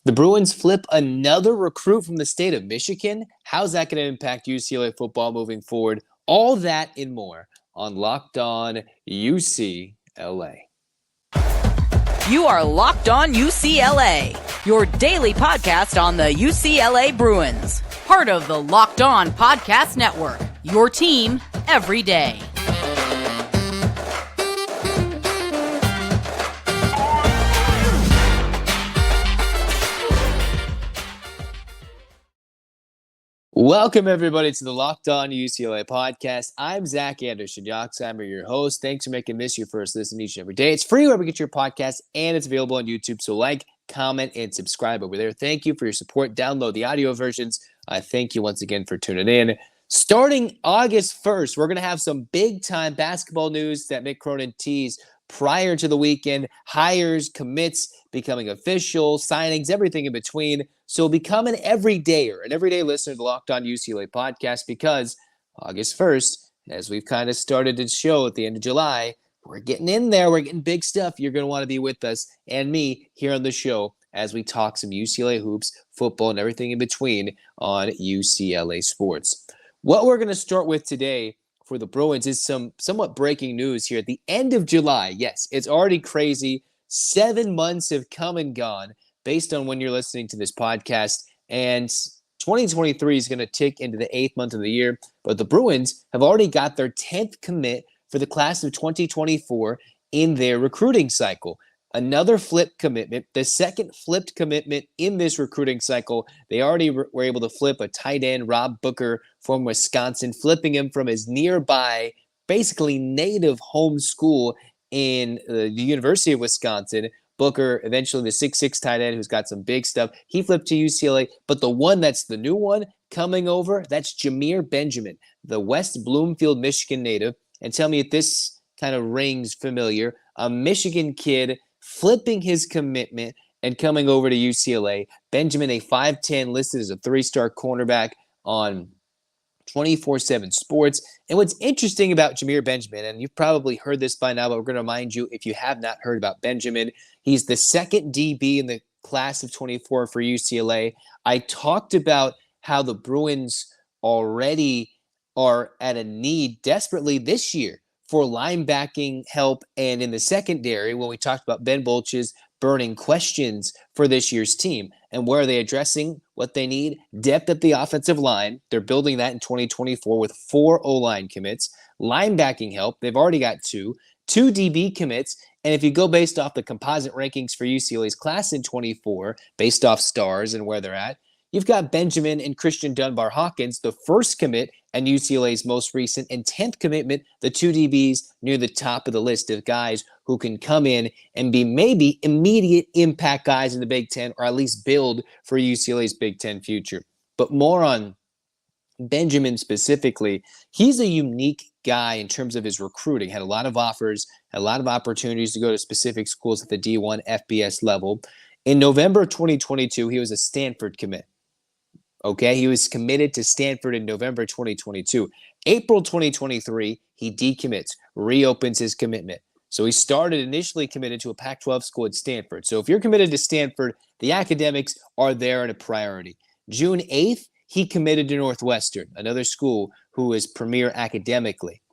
The Bruins flip another recruit from the state of Michigan. How's that going to impact UCLA football moving forward? All that and more on Locked On UCLA. You are Locked On UCLA, your daily podcast on the UCLA Bruins. Part of the Locked On Podcast Network, your team every day. Welcome, everybody, to the Locked On UCLA podcast. I'm Zach Anderson-Yoxsimer, your host. Thanks for making this your first listen each and every day. It's free wherever you get your podcast, and it's available on YouTube. So like, comment, and subscribe over there. Thank you for your support. Download the audio versions. Thank you once again for tuning in. Starting August 1st, we're going to have some big-time basketball news that Mick Cronin teased prior to the weekend. Hires, commits, becoming official, signings, everything in between. So become an everyday listener to the Locked On UCLA podcast, because August 1st, as we've kind of started to show at the end of July, we're getting in there. We're getting big stuff. You're going to want to be with us and me here on the show as we talk some UCLA hoops, football, and everything in between on UCLA sports. What we're going to start with today for the Bruins is some somewhat breaking news here at the end of July. Yes, it's already crazy. 7 months have come and gone based on when you're listening to this podcast, and 2023 is going to tick into the 8th month of the year, but the Bruins have already got their 10th commit for the class of 2024 in their recruiting cycle. Another flip commitment, the second flipped commitment in this recruiting cycle. They already were able to flip a tight end, Rob Booker, from Wisconsin, flipping him from his nearby, basically native home school in the University of Wisconsin. Booker, eventually the 6'6" tight end who's got some big stuff. He flipped to UCLA, but the one that's the new one coming over, that's Jamir Benjamin, the West Bloomfield, Michigan native. And tell me if this kind of rings familiar. A Michigan kid flipping his commitment and coming over to UCLA. Benjamin, a 5'10", listed as a 3-star cornerback on 24/7 Sports. And what's interesting about Jamir Benjamin, and you've probably heard this by now, but we're going to remind you if you have not heard about Benjamin, he's the second DB in the class of 24 for UCLA. I talked about how the Bruins already are at a need desperately this year for linebacking help, and in the secondary, when we talked about Ben Bolch's burning questions for this year's team. And where are they addressing what they need? Depth at the offensive line. They're building that in 2024 with 4 O-line commits. Linebacking help. They've already got 2 DB commits. And if you go based off the composite rankings for UCLA's class in 24, based off stars and where they're at, you've got Benjamin and Christian Dunbar-Hawkins, the first commit and UCLA's most recent and 10th commitment, the 2 DBs near the top of the list of guys who can come in and be maybe immediate impact guys in the Big Ten, or at least build for UCLA's Big Ten future. But more on Benjamin specifically. He's a unique guy in terms of his recruiting. Had a lot of offers, had a lot of opportunities to go to specific schools at the D1 FBS level. In November 2022, he was a Stanford commit. Okay, he was committed to Stanford in November 2022. April 2023, he decommits, reopens his commitment. So he started initially committed to a Pac-12 school at Stanford. So if you're committed to Stanford, the academics are there and a priority. June 8th, he committed to Northwestern, another school who is premier academically.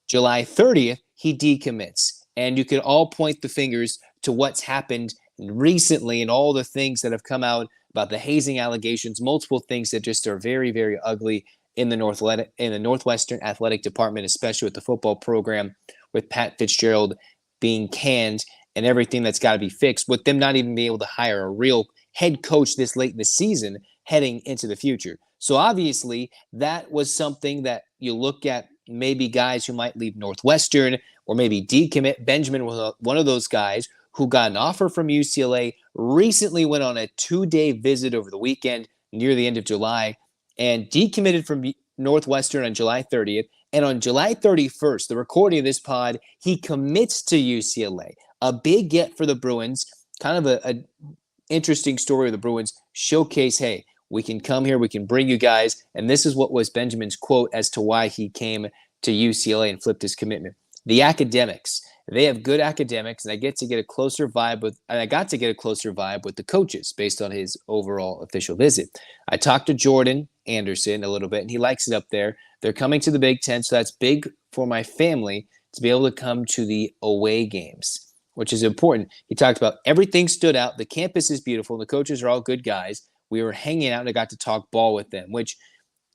July 30th, he decommits. And you can all point the fingers to what's happened recently and all the things that have come out about the hazing allegations, multiple things that just are very, very ugly in the Northwestern athletic department, especially with the football program, with Pat Fitzgerald being canned and everything that's got to be fixed, with them not even being able to hire a real head coach this late in the season heading into the future. So obviously that was something that you look at, maybe guys who might leave Northwestern or maybe decommit. Benjamin was one of those guys who got an offer from UCLA, recently went on a 2-day visit over the weekend near the end of July, and decommitted from Northwestern on July 30th. And on July 31st, the recording of this pod, he commits to UCLA. A big get for the Bruins, kind of an interesting story of the Bruins. Showcase, hey, we can come here, we can bring you guys. And this is what was Benjamin's quote as to why he came to UCLA and flipped his commitment. The academics, They have good academics, and I got to get a closer vibe with the coaches based on his overall official visit. I talked to Jordan Anderson a little bit, and he likes it up there. They're coming to the Big Ten, so that's big for my family to be able to come to the away games, which is important. He talked about everything stood out. The campus is beautiful. The coaches are all good guys. We were hanging out, and I got to talk ball with them, which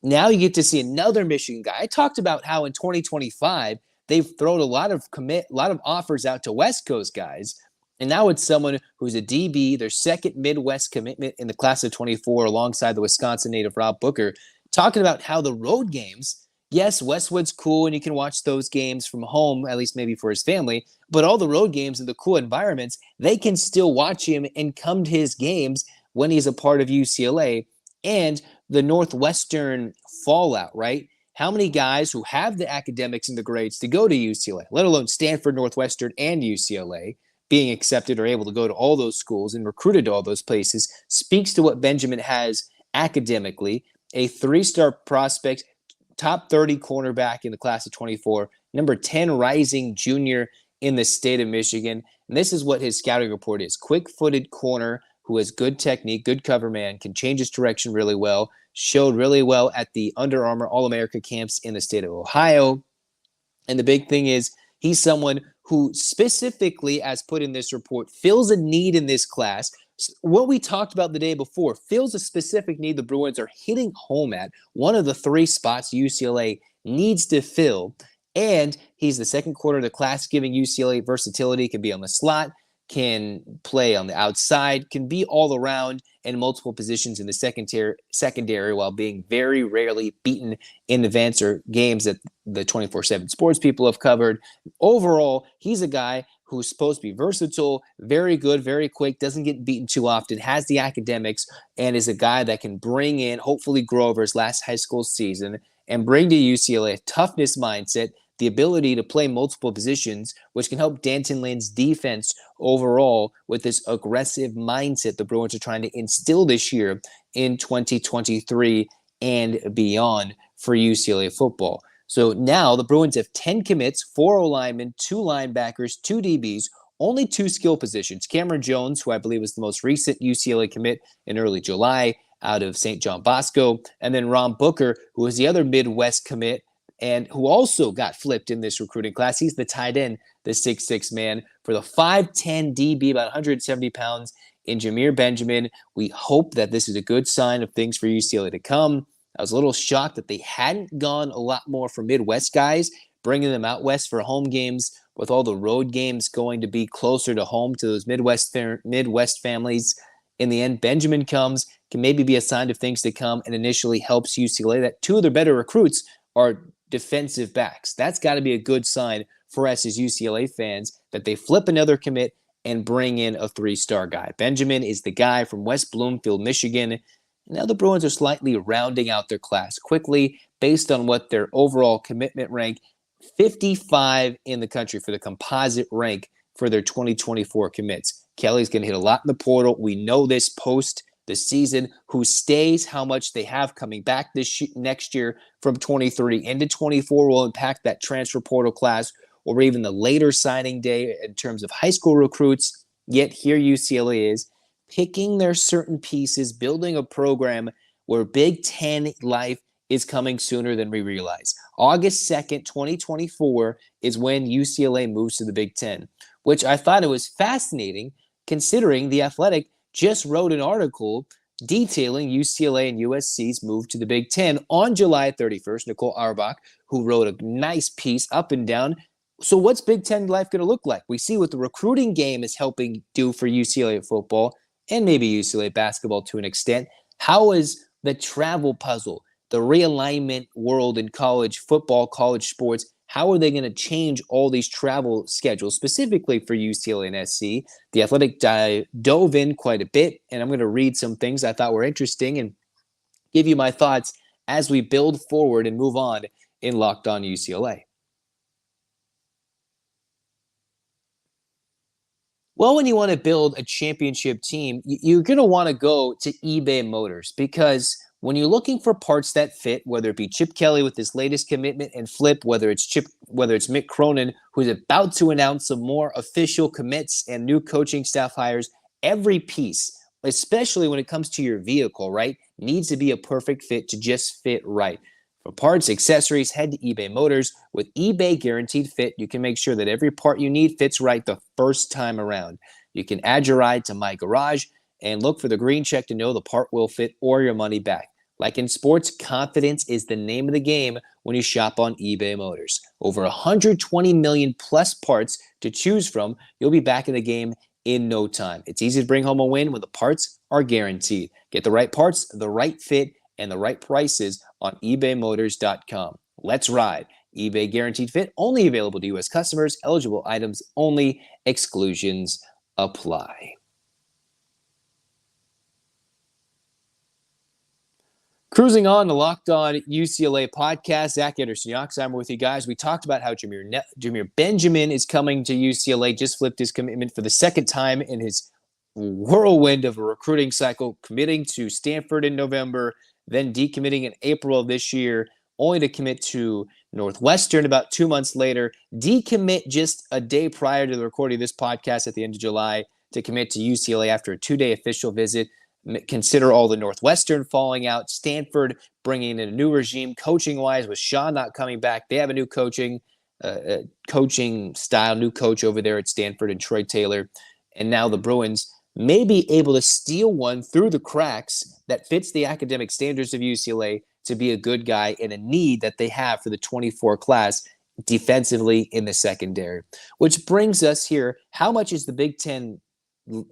now you get to see another Michigan guy. I talked about how in 2025 they've thrown a lot of offers out to West Coast guys, and now it's someone who's a DB, their second Midwest commitment in the class of 24, alongside the Wisconsin native Rob Booker, talking about how the road games, yes, Westwood's cool, and you can watch those games from home, at least maybe for his family, but all the road games and the cool environments, they can still watch him and come to his games when he's a part of UCLA. And the Northwestern fallout, right? How many guys who have the academics and the grades to go to UCLA, let alone Stanford, Northwestern, and UCLA, being accepted or able to go to all those schools and recruited to all those places, speaks to what Benjamin has academically. A 3-star prospect, top 30 cornerback in the class of 24, number 10 rising junior in the state of Michigan. And this is what his scouting report is. Quick-footed corner who has good technique, good cover man, can change his direction really well, showed really well at the Under Armour All-America camps in the state of Ohio. And the big thing is he's someone who specifically, as put in this report, fills a need in this class. What we talked about the day before fills a specific need the Bruins are hitting home at, one of the 3 spots UCLA needs to fill. And he's the second quarter of the class, giving UCLA versatility, can be on the slot, can play on the outside, can be all around in multiple positions in the secondary while being very rarely beaten in events or games that the 24/7 sports people have covered. Overall, he's a guy who's supposed to be versatile, very good, very quick, doesn't get beaten too often, has the academics, and is a guy that can bring in, hopefully grow over his last high school season, and bring to UCLA a toughness mindset, the ability to play multiple positions, which can help Danton Lynn's defense overall with this aggressive mindset the Bruins are trying to instill this year in 2023 and beyond for UCLA football. So now the Bruins have 10 commits, 4 O-linemen, 2 linebackers, 2 DBs, only 2 skill positions. Cameron Jones, who I believe was the most recent UCLA commit in early July out of St. John Bosco, and then Ron Booker, who was the other Midwest commit and who also got flipped in this recruiting class. He's the tight end, the 6'6" man, for the 5'10" DB, about 170 pounds, in Jamir Benjamin. We hope that this is a good sign of things for UCLA to come. I was a little shocked that they hadn't gone a lot more for Midwest guys, bringing them out west for home games, with all the road games going to be closer to home to those Midwest families. In the end, Benjamin comes, can maybe be a sign of things to come, and initially helps UCLA. That 2 of their better recruits are defensive backs. That's got to be a good sign for us as UCLA fans, that they flip another commit and bring in a 3-star guy. Benjamin is the guy from West Bloomfield, Michigan. Now the Bruins are slightly rounding out their class quickly based on what their overall commitment rank, 55 in the country for the composite rank for their 2024 commits. Kelly's going to hit a lot in the portal. We know this post the season. Who stays, how much they have coming back next year from 23 into 24 will impact that transfer portal class, or even the later signing day in terms of high school recruits. Yet here UCLA is picking their certain pieces, building a program where Big Ten life is coming sooner than we realize. August 2nd, 2024 is when UCLA moves to the Big Ten, which I thought it was fascinating considering The Athletic just wrote an article detailing UCLA and USC's move to the Big Ten on July 31st. Nicole Auerbach, who wrote a nice piece up and down. So what's Big Ten life going to look like? We see what the recruiting game is helping do for UCLA football and maybe UCLA basketball to an extent. How is the travel puzzle, the realignment world in college football, college sports, how are they going to change all these travel schedules specifically for UCLA and SC? The Athletic dove in quite a bit, and I'm going to read some things I thought were interesting and give you my thoughts as we build forward and move on in Locked On UCLA. Well, when you want to build a championship team, you're going to want to go to eBay Motors, because when you're looking for parts that fit, whether it be Chip Kelly with his latest commitment and flip, whether it's whether it's Mick Cronin, who's about to announce some more official commits and new coaching staff hires, every piece, especially when it comes to your vehicle, right, needs to be a perfect fit to just fit right. For parts, accessories, head to eBay Motors. With eBay Guaranteed Fit, you can make sure that every part you need fits right the first time around. You can add your ride to My Garage and look for the green check to know the part will fit or your money back. Like in sports, confidence is the name of the game when you shop on eBay Motors. Over 120 million plus parts to choose from, you'll be back in the game in no time. It's easy to bring home a win when the parts are guaranteed. Get the right parts, the right fit, and the right prices on ebaymotors.com. Let's ride. eBay Guaranteed Fit, only available to U.S. customers. Eligible items only. Exclusions apply. Cruising on the Locked On UCLA podcast, Zach Anderson-Yoxsimer with you guys. We talked about how Jamir Benjamin is coming to UCLA, just flipped his commitment for the second time in his whirlwind of a recruiting cycle, committing to Stanford in November, then decommitting in April of this year, only to commit to Northwestern about 2 months later, decommit just a day prior to the recording of this podcast at the end of July to commit to UCLA after a 2-day official visit. Consider all the Northwestern falling out, Stanford bringing in a new regime coaching-wise with Shaw not coming back. They have a new coaching style, new coach over there at Stanford and Troy Taylor. And now the Bruins may be able to steal one through the cracks that fits the academic standards of UCLA to be a good guy and a need that they have for the 24 class defensively in the secondary. Which brings us here, how much is the Big Ten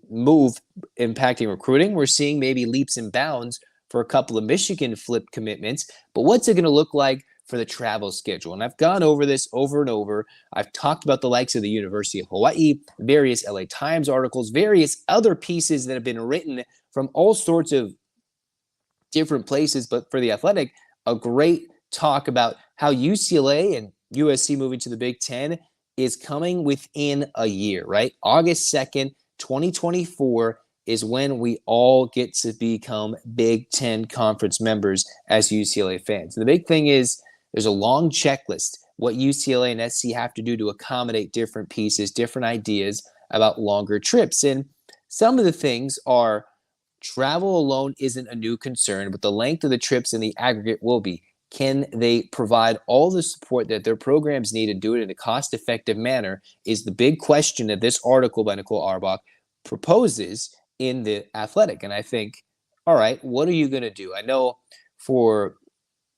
move impacting recruiting? We're seeing maybe leaps and bounds for a couple of Michigan flip commitments, but what's it going to look like for the travel schedule? And I've gone over this over and over. I've talked about the likes of the University of Hawaii, various LA Times articles, various other pieces that have been written from all sorts of different places, but for The Athletic, a great talk about how UCLA and USC moving to the Big Ten is coming within a year, right? August 2nd, 2024 is when we all get to become Big Ten conference members as UCLA fans. And the big thing is there's a long checklist, what UCLA and SC have to do to accommodate different pieces, different ideas about longer trips. And some of the things are travel alone isn't a new concern, but the length of the trips in the aggregate will be. Can they provide all the support that their programs need and do it in a cost-effective manner is the big question that this article by Nicole Auerbach proposes in The Athletic. And I think, all right, what are you going to do? I know for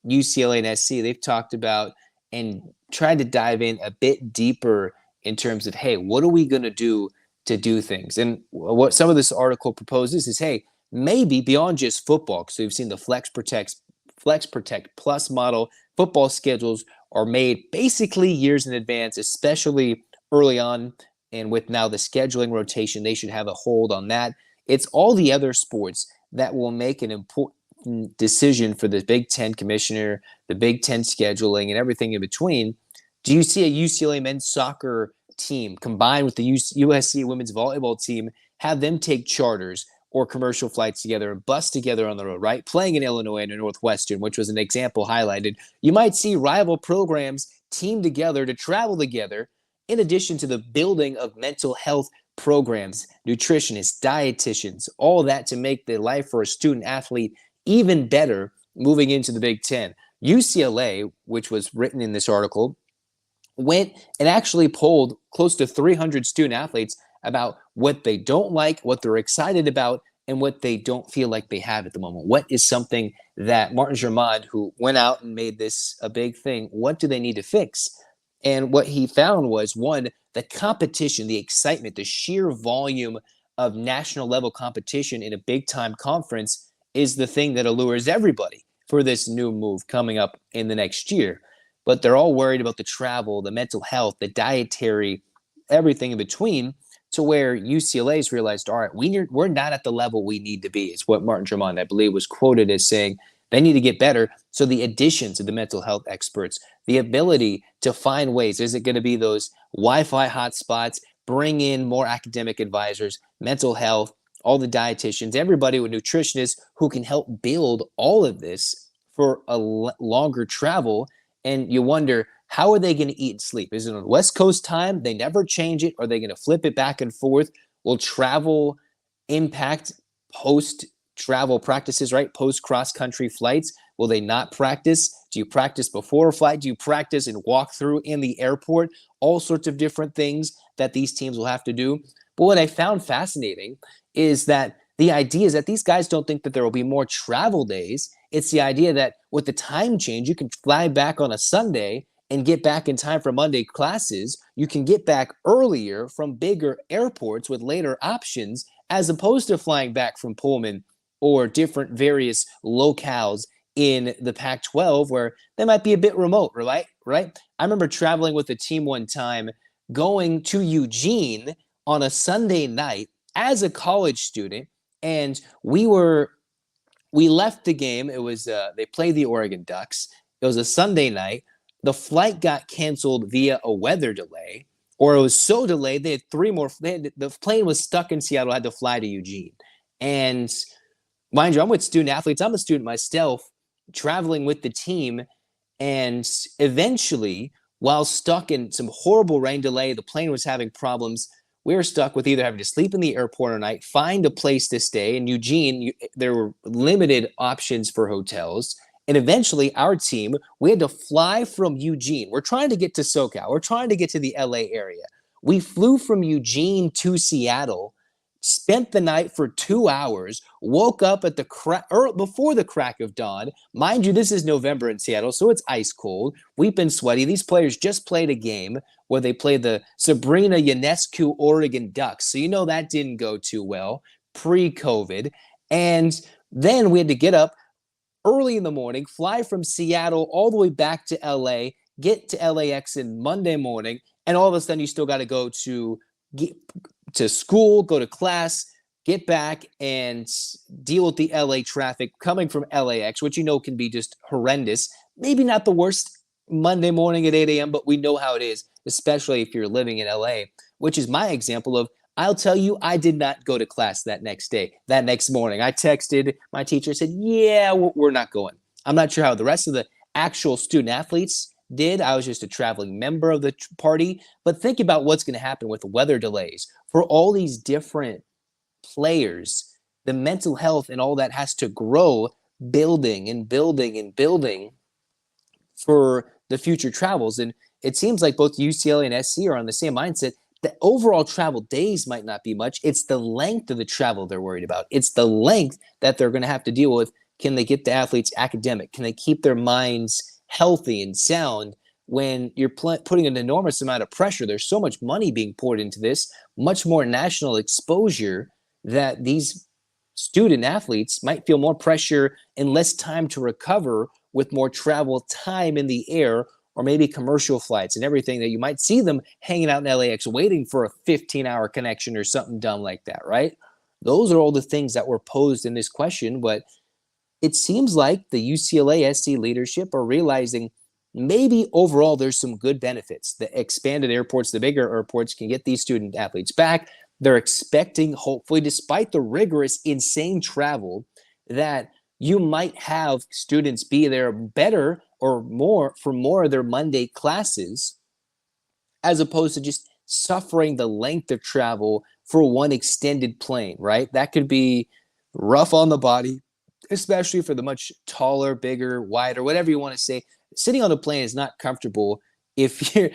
UCLA and SC, they've talked about and tried to dive in a bit deeper in terms of, hey, what are we going to do things? And what some of this article proposes is, hey, maybe beyond just football, because we've seen the Flex Protect Plus model, football schedules are made basically years in advance, especially early on. And with now the scheduling rotation, they should have a hold on that. It's all the other sports that will make an important decision for the Big Ten commissioner, the Big Ten scheduling, and everything in between. Do you see a UCLA men's soccer team combined with the USC women's volleyball team, have them take charters or commercial flights together and bus together on the road, right? Playing in Illinois and Northwestern, which was an example highlighted. You might see rival programs team together to travel together, in addition to the building of mental health programs, nutritionists, dietitians, all that to make the life for a student athlete even better moving into the Big Ten. UCLA, which was written in this article, went and actually polled close to 300 student athletes about what they don't like, what they're excited about, and what they don't feel like they have at the moment. What is something that Martin Germond, who went out and made this a big thing, what do they need to fix? And what he found was, one, the competition, the excitement, the sheer volume of national level competition in a big time conference is the thing that allures everybody for this new move coming up in the next year. But they're all worried about the travel, the mental health, the dietary, everything in between, to where UCLA's realized, all right, we're not at the level we need to be. It's what Martin Germond, I believe, was quoted as saying. They need to get better. So the additions of the mental health experts, the ability to find ways, is it going to be those Wi-Fi hotspots, bring in more academic advisors, mental health, all the dietitians, everybody with nutritionists who can help build all of this for a longer travel. And you wonder, How are they going to eat and sleep? Is it on West Coast time? They never change it. Are they going to flip it back and forth? Will travel impact post-travel practices, right? Post-cross-country flights? Will they not practice? Do you practice before a flight? Do you practice and walk through in the airport? All sorts of different things that these teams will have to do. But what I found fascinating is that the idea is that these guys don't think that there will be more travel days. It's the idea that with the time change, you can fly back on a Sunday and get back in time for Monday classes. You can get back earlier from bigger airports with later options, as opposed to flying back from Pullman or different various locales in the Pac-12 where they might be a bit remote, right? I remember traveling with a team one time going to Eugene on a Sunday night as a college student, and we left the game. It was they played the Oregon Ducks. It was a Sunday night. The flight got canceled via a weather delay, or it was so delayed they had the plane was stuck in Seattle, had to fly to Eugene. And mind you, I'm with student athletes. I'm a student myself, traveling with the team, and eventually, while stuck in some horrible rain delay, the plane was having problems. We were stuck with either having to sleep in the airport at night, find a place to stay. In Eugene, there were limited options for hotels. And eventually, our team, we had to fly from Eugene. We're trying to get to SoCal. We're trying to get to the LA area. We flew from Eugene to Seattle, spent the night for 2 hours, woke up at before the crack of dawn. Mind you, this is November in Seattle, so it's ice cold. We've been sweaty. These players just played a game where they played the Sabrina Ionescu Oregon Ducks. So you know that didn't go too well pre-COVID. And then we had to get up early in the morning, fly from Seattle all the way back to LA, get to LAX in Monday morning, and all of a sudden you still got to go to school, go to class, get back and deal with the LA traffic coming from LAX, which you know can be just horrendous. Maybe not the worst Monday morning at 8 a.m., but we know how it is, especially if you're living in LA, which is my example of, I'll tell you, I did not go to class that next morning. I texted my teacher, said, yeah, we're not going. I'm not sure how the rest of the actual student athletes did. I was just a traveling member of the party. But think about what's going to happen with weather delays for all these different players. The mental health and all that has to grow, building and building and building for the future travels. And it seems like both UCLA and SC are on the same mindset. The overall travel days might not be much. It's the length of the travel they're worried about. It's the length that they're going to have to deal with. Can they get the athletes academic? Can they keep their minds healthy and sound when you're putting an enormous amount of pressure? There's so much money being poured into this, much more national exposure, that these student athletes might feel more pressure and less time to recover with more travel time in the air, or maybe commercial flights and everything, that you might see them hanging out in LAX waiting for a 15-hour connection or something dumb like that, right? Those are all the things that were posed in this question, but it seems like the UCLA SC leadership are realizing maybe overall there's some good benefits. The expanded airports, the bigger airports, can get these student athletes back. They're expecting, hopefully, despite the rigorous, insane travel, that you might have students be there better or more for more of their Monday classes, as opposed to just suffering the length of travel for one extended plane, right? That could be rough on the body, especially for the much taller, bigger, wider, whatever you want to say. Sitting on a plane is not comfortable if you're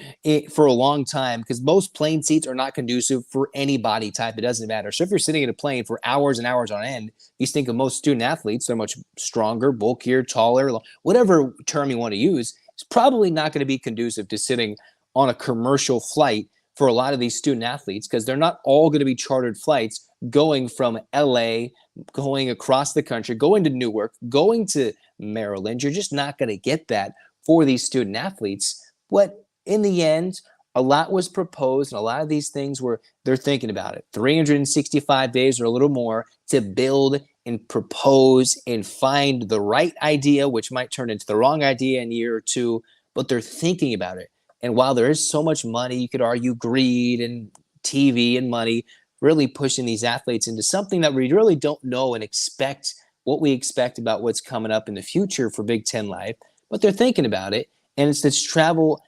for a long time, because most plane seats are not conducive for any body type. It doesn't matter. So if you're sitting in a plane for hours and hours on end, you think of most student athletes, they're much stronger, bulkier, taller, whatever term you want to use. It's probably not going to be conducive to sitting on a commercial flight for a lot of these student athletes, because they're not all going to be chartered flights going from LA, going across the country, going to Newark, going to Maryland. You're just not going to get that for these student athletes. But in the end, a lot was proposed, and a lot of these things they're thinking about it. 365 days or a little more to build and propose and find the right idea, which might turn into the wrong idea in a year or two, but they're thinking about it. And while there is so much money, you could argue greed and TV and money really pushing these athletes into something that we really don't know and expect what we expect about what's coming up in the future for Big Ten life, but they're thinking about it. And it's this travel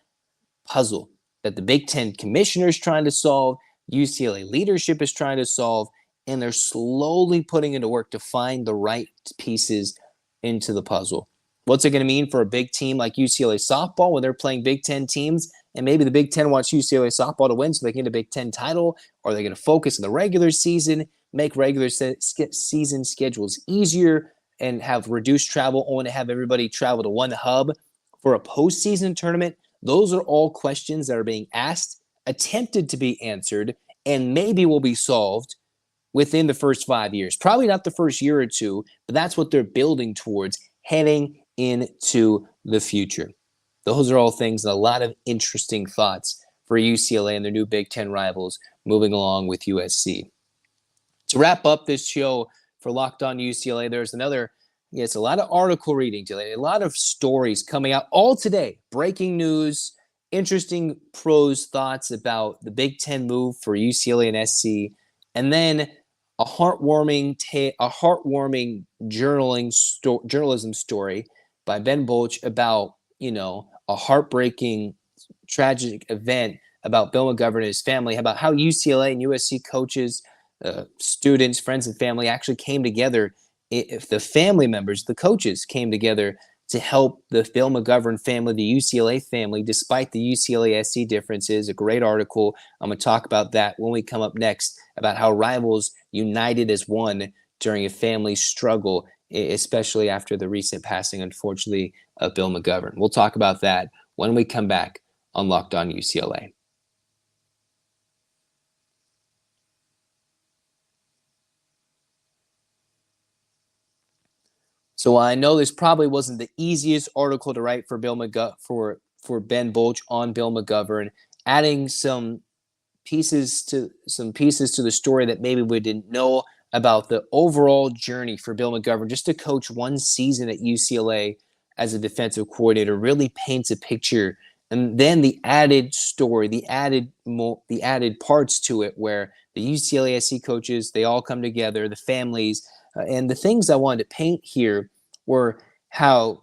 puzzle that the Big Ten commissioner is trying to solve, UCLA leadership is trying to solve, and they're slowly putting into work to find the right pieces into the puzzle. What's it going to mean for a big team like UCLA softball when they're playing Big Ten teams? And maybe the Big Ten wants UCLA softball to win so they can get a Big Ten title. Or are they going to focus on the regular season, make regular season schedules easier, and have reduced travel, only to have everybody travel to one hub for a postseason tournament? Those are all questions that are being asked, attempted to be answered, and maybe will be solved within the first 5 years. Probably not the first year or two, but that's what they're building towards heading into the future. Those are all things and a lot of interesting thoughts for UCLA and their new Big Ten rivals moving along with USC. To wrap up this show for Locked On UCLA, there's a lot of article reading today, a lot of stories coming out all today, breaking news, interesting pros thoughts about the Big Ten move for UCLA and SC, and then a heartwarming journalism story by Ben Bolch about, a heartbreaking, tragic event about Bill McGovern and his family, about how UCLA and USC coaches, students, friends, and family actually came together. If the family members, the coaches, came together to help the Bill McGovern family, the UCLA family, despite the UCLA SC differences. A great article. I'm going to talk about that when we come up next, about how rivals united as one during a family struggle, especially after the recent passing, unfortunately, of Bill McGovern. We'll talk about that when we come back on Locked On UCLA. So I know this probably wasn't the easiest article to write for for Ben Bolch on Bill McGovern, adding some pieces to the story that maybe we didn't know about the overall journey for Bill McGovern. Just to coach one season at UCLA as a defensive coordinator really paints a picture. And then the added story, the added parts to it, where the UCLA SC coaches, they all come together, the families, and the things I wanted to paint here were how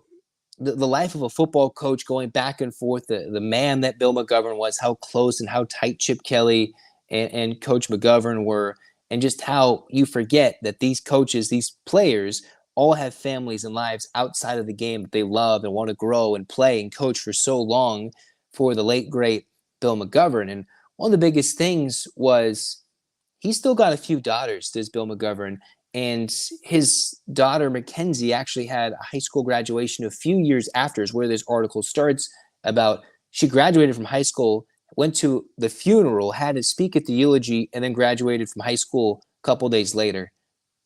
the life of a football coach, going back and forth, the man that Bill McGovern was, how close and how tight Chip Kelly and Coach McGovern were, and just how you forget that these coaches, these players, all have families and lives outside of the game that they love and want to grow and play and coach for so long for the late, great Bill McGovern. And one of the biggest things was he still got a few daughters, does Bill McGovern, and his daughter, Mackenzie, actually had a high school graduation a few years after, is where this article starts, about she graduated from high school, went to the funeral, had to speak at the eulogy, and then graduated from high school a couple days later.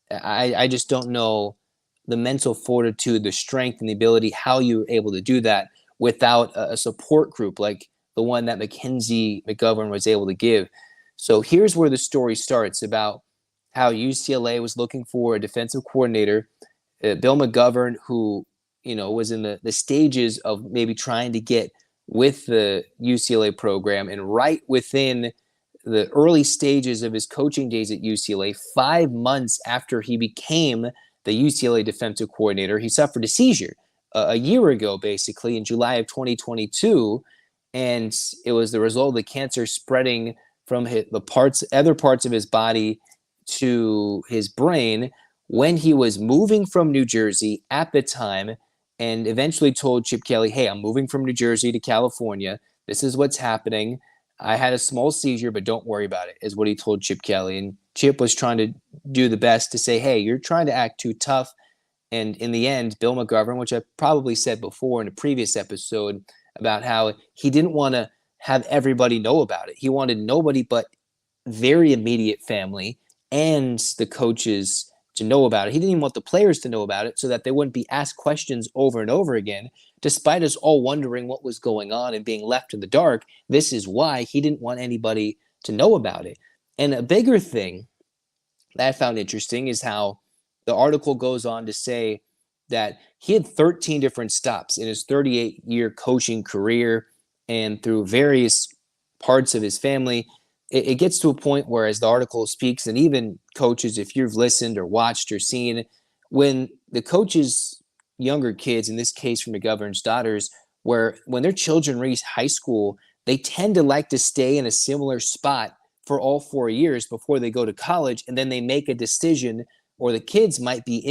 I just don't know the mental fortitude, the strength, and the ability, how you were able to do that without a support group like the one that Mackenzie McGovern was able to give. So here's where the story starts, about how UCLA was looking for a defensive coordinator. Bill McGovern, who was in the stages of maybe trying to get with the UCLA program, and right within the early stages of his coaching days at UCLA, 5 months after he became the UCLA defensive coordinator, he suffered a seizure a year ago, basically in July of 2022, and it was the result of the cancer spreading from other parts of his body to his brain, when he was moving from New Jersey at the time, and eventually told Chip Kelly, hey, I'm moving from New Jersey to California. This is what's happening. I had a small seizure, but don't worry about it, is what he told Chip Kelly. And Chip was trying to do the best to say, hey, you're trying to act too tough. And in the end, Bill McGovern, which I probably said before in a previous episode, about how he didn't want to have everybody know about it. He wanted nobody but very immediate family and the coaches to know about it. He didn't even want the players to know about it, so that they wouldn't be asked questions over and over again, despite us all wondering what was going on and being left in the dark. This is why he didn't want anybody to know about it. And a bigger thing that I found interesting is how the article goes on to say that he had 13 different stops in his 38-year coaching career, and through various parts of his family. It gets to a point where, as the article speaks, and even coaches, if you've listened or watched or seen, when the coaches' younger kids, in this case from McGovern's daughters, when their children reach high school, they tend to like to stay in a similar spot for all 4 years before they go to college, and then they make a decision, or the kids might be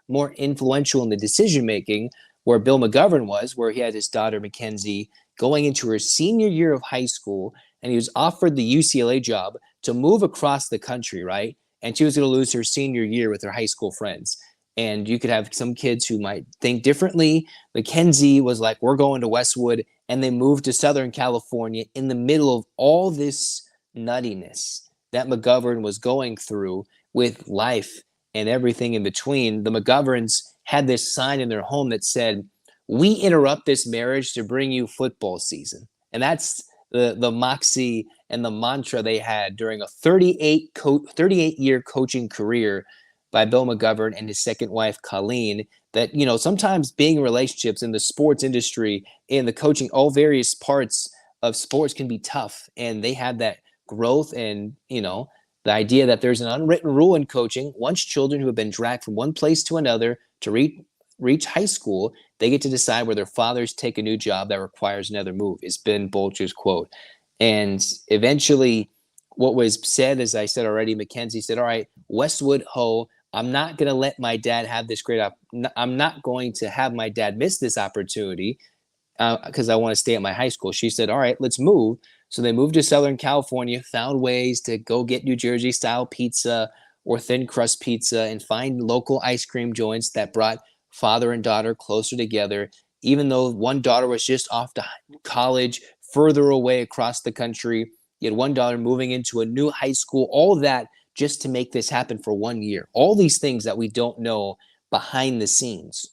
more influential in the decision making, where Bill McGovern was, where he had his daughter Mackenzie going into her senior year of high school, and he was offered the UCLA job to move across the country, right? And she was going to lose her senior year with her high school friends. And you could have some kids who might think differently. Mackenzie was like, we're going to Westwood, and they moved to Southern California in the middle of all this nuttiness that McGovern was going through with life and everything in between. The McGoverns had this sign in their home that said, "We interrupt this marriage to bring you football season." And that's the moxie and the mantra they had during a 38-year coaching career by Bill McGovern and his second wife, Colleen, that, you know, sometimes being in relationships in the sports industry, in the coaching, all various parts of sports can be tough. And they had that growth and, you know, the idea that there's an unwritten rule in coaching. Once children who have been dragged from one place to another to reach high school, they get to decide where their fathers take a new job that requires another move, is Ben Bolcher's quote. And eventually what was said, as I said already, Mackenzie said, all right, Westwood Ho, I'm not going to let my dad have this I'm not going to have my dad miss this opportunity because I want to stay at my high school. She said, all right, let's move. So they moved to Southern California, found ways to go get New Jersey style pizza or thin crust pizza and find local ice cream joints that brought father and daughter closer together, even though one daughter was just off to college further away across the country. You had one daughter moving into a new high school, all that just to make this happen for 1 year. All these things that we don't know behind the scenes.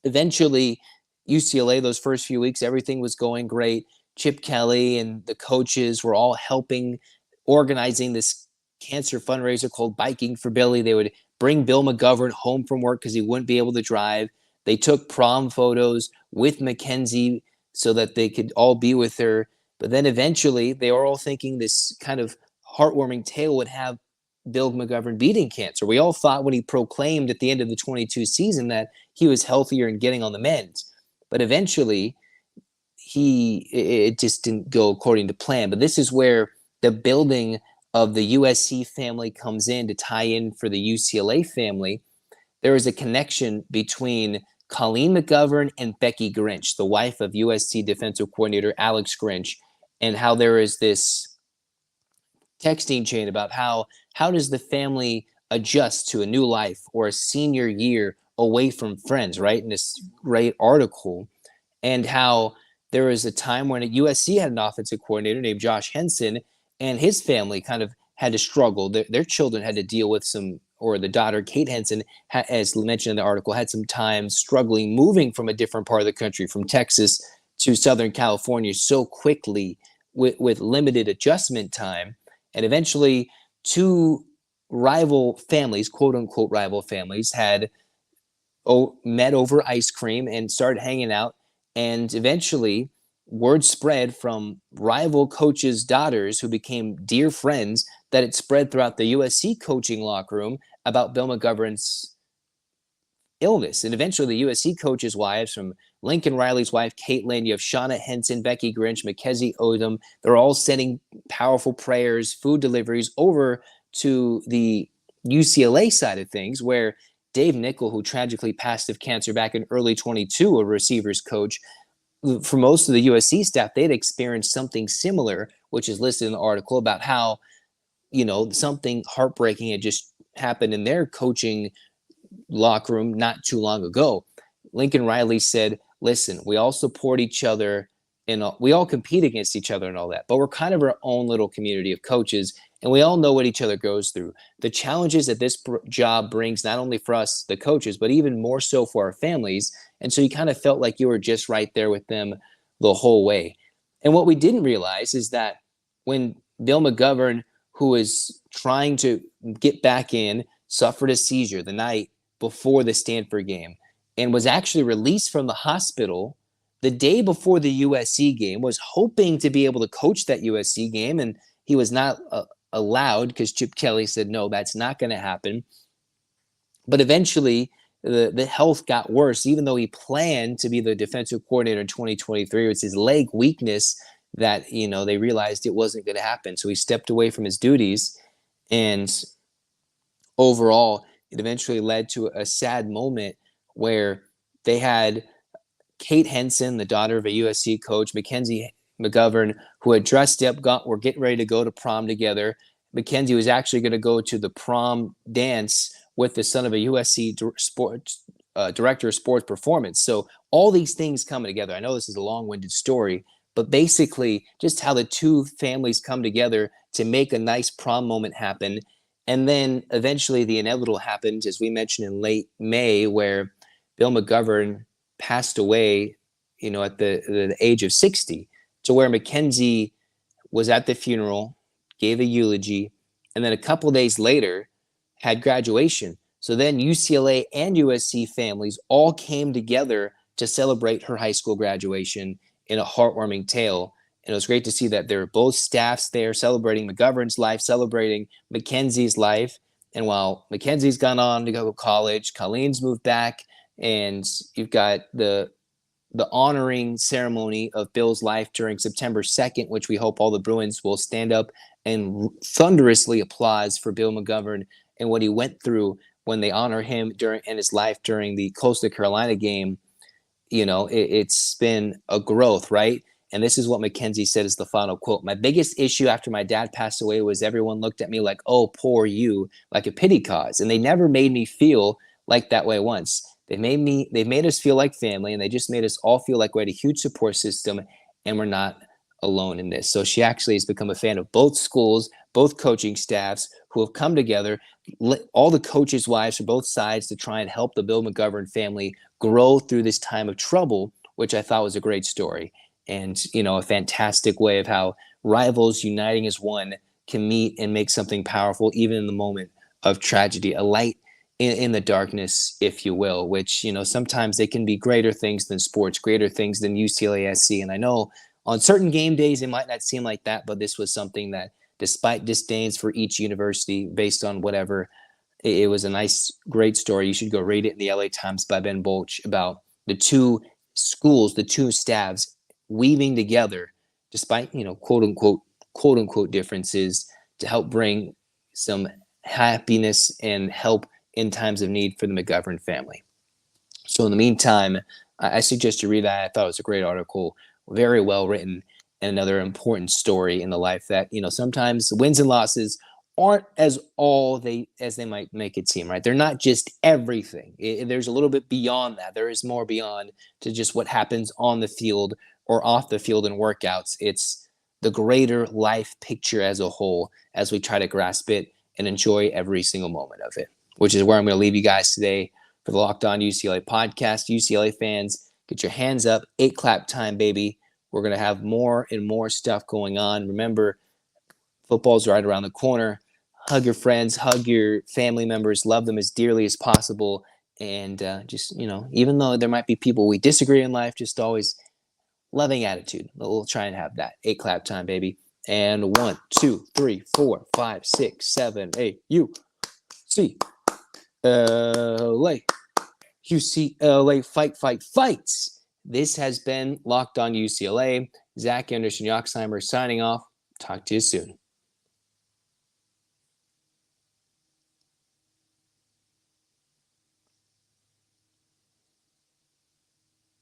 Eventually, UCLA, those first few weeks, everything was going great. Chip Kelly and the coaches were all helping organizing this cancer fundraiser called Biking for Billy. They would bring Bill McGovern home from work because he wouldn't be able to drive. They took prom photos with Mackenzie so that they could all be with her. But then eventually they were all thinking this kind of heartwarming tale would have Bill McGovern beating cancer. We all thought when he proclaimed at the end of the 22 season that he was healthier and getting on the mend. But eventually it just didn't go according to plan. But this is where the building of the USC family comes in to tie in for the UCLA family. There is a connection between Colleen McGovern and Becky Grinch, the wife of USC defensive coordinator Alex Grinch, and how there is this texting chain about how does the family adjust to a new life or a senior year away from friends, right? In this great article, and how there was a time when at USC had an offensive coordinator named Josh Henson, and his family kind of had to struggle. Their children had to deal with the daughter, Kate Henson, as mentioned in the article, had some time struggling moving from a different part of the country, from Texas to Southern California so quickly with limited adjustment time. And eventually two rival families, quote unquote rival families, had met over ice cream and started hanging out. And eventually word spread from rival coaches' daughters who became dear friends that it spread throughout the USC coaching locker room about Bill McGovern's illness. And eventually the USC coaches' wives, from Lincoln Riley's wife, Caitlin, you have Shauna Henson, Becky Grinch, Mackenzie Odom, they're all sending powerful prayers, food deliveries over to the UCLA side of things, where Dave Nickel, who tragically passed of cancer back in early 22, a receivers coach, for most of the USC staff, they'd experienced something similar, which is listed in the article about how, you know, something heartbreaking had just happened in their coaching locker room not too long ago. Lincoln Riley said, listen, we all support each other and we all compete against each other and all that, but we're kind of our own little community of coaches, and we all know what each other goes through. The challenges that this job brings, not only for us, the coaches, but even more so for our families. And so you kind of felt like you were just right there with them the whole way. And what we didn't realize is that when Bill McGovern, who is trying to get back in, suffered a seizure the night before the Stanford game and was actually released from the hospital the day before the USC game, was hoping to be able to coach that USC game, and he was not allowed because Chip Kelly said, no, that's not going to happen. But eventually the health got worse, even though he planned to be the defensive coordinator in 2023. It was his leg weakness that, they realized it wasn't going to happen. So he stepped away from his duties, and overall, it eventually led to a sad moment where they had Kate Henson, the daughter of a USC coach, Mackenzie McGovern, who had dressed up, were getting ready to go to prom together. Mackenzie was actually going to go to the prom dance with the son of a USC director of sports performance. So all these things coming together. I know this is a long-winded story, but basically just how the two families come together to make a nice prom moment happen. And then eventually the inevitable happened, as we mentioned in late May, where Bill McGovern passed away, at the age of 60, to where Mackenzie was at the funeral, gave a eulogy, and then a couple days later had graduation. So then UCLA and USC families all came together to celebrate her high school graduation in a heartwarming tale. And it was great to see that there were both staffs there celebrating McGovern's life, celebrating Mackenzie's life. And while Mackenzie's gone on to go to college, Colleen's moved back, and you've got the honoring ceremony of Bill's life during September 2nd, which we hope all the Bruins will stand up and thunderously applause for Bill McGovern and what he went through when they honor him in his life during the Coastal Carolina game. It's been a growth, right? And this is what Mackenzie said as the final quote. "My biggest issue after my dad passed away was everyone looked at me like, oh, poor you, like a pity cause. And they never made me feel like that way once. They've made us feel like family, and they just made us all feel like we had a huge support system, and we're not alone in this." So she actually has become a fan of both schools, both coaching staffs who have come together, all the coaches' wives from both sides, to try and help the Bill McGovern family grow through this time of trouble, which I thought was a great story. And, a fantastic way of how rivals uniting as one can meet and make something powerful, even in the moment of tragedy, a light in the darkness, if you will, which, sometimes they can be greater things than sports, greater things than UCLA USC. And I know on certain game days, it might not seem like that, but this was something that, despite disdains for each university based on whatever, it was a nice, great story. You should go read it in the LA Times by Ben Bolch about the two schools, the two staffs weaving together, despite, quote unquote differences, to help bring some happiness and help in times of need for the McGovern family. So in the meantime, I suggest you read that. I thought it was a great article, very well written, and another important story in the life that, sometimes wins and losses aren't as they might make it seem, right? They're not just everything. There's a little bit beyond that. There is more beyond to just what happens on the field or off the field in workouts. It's the greater life picture as a whole, as we try to grasp it and enjoy every single moment of it, which is where I'm going to leave you guys today for the Locked On UCLA podcast. UCLA fans, get your hands up. 8 clap time, baby. We're going to have more and more stuff going on. Remember, football's right around the corner. Hug your friends, hug your family members, love them as dearly as possible. And just, even though there might be people we disagree in life, just always loving attitude. We'll try and have that. 8 clap time, baby. And 1, 2, 3, 4, 5, 6, 7, 8. UCLA. UCLA fights. This has been Locked On UCLA. Zach Anderson-Yoxsimer signing off. Talk to you soon.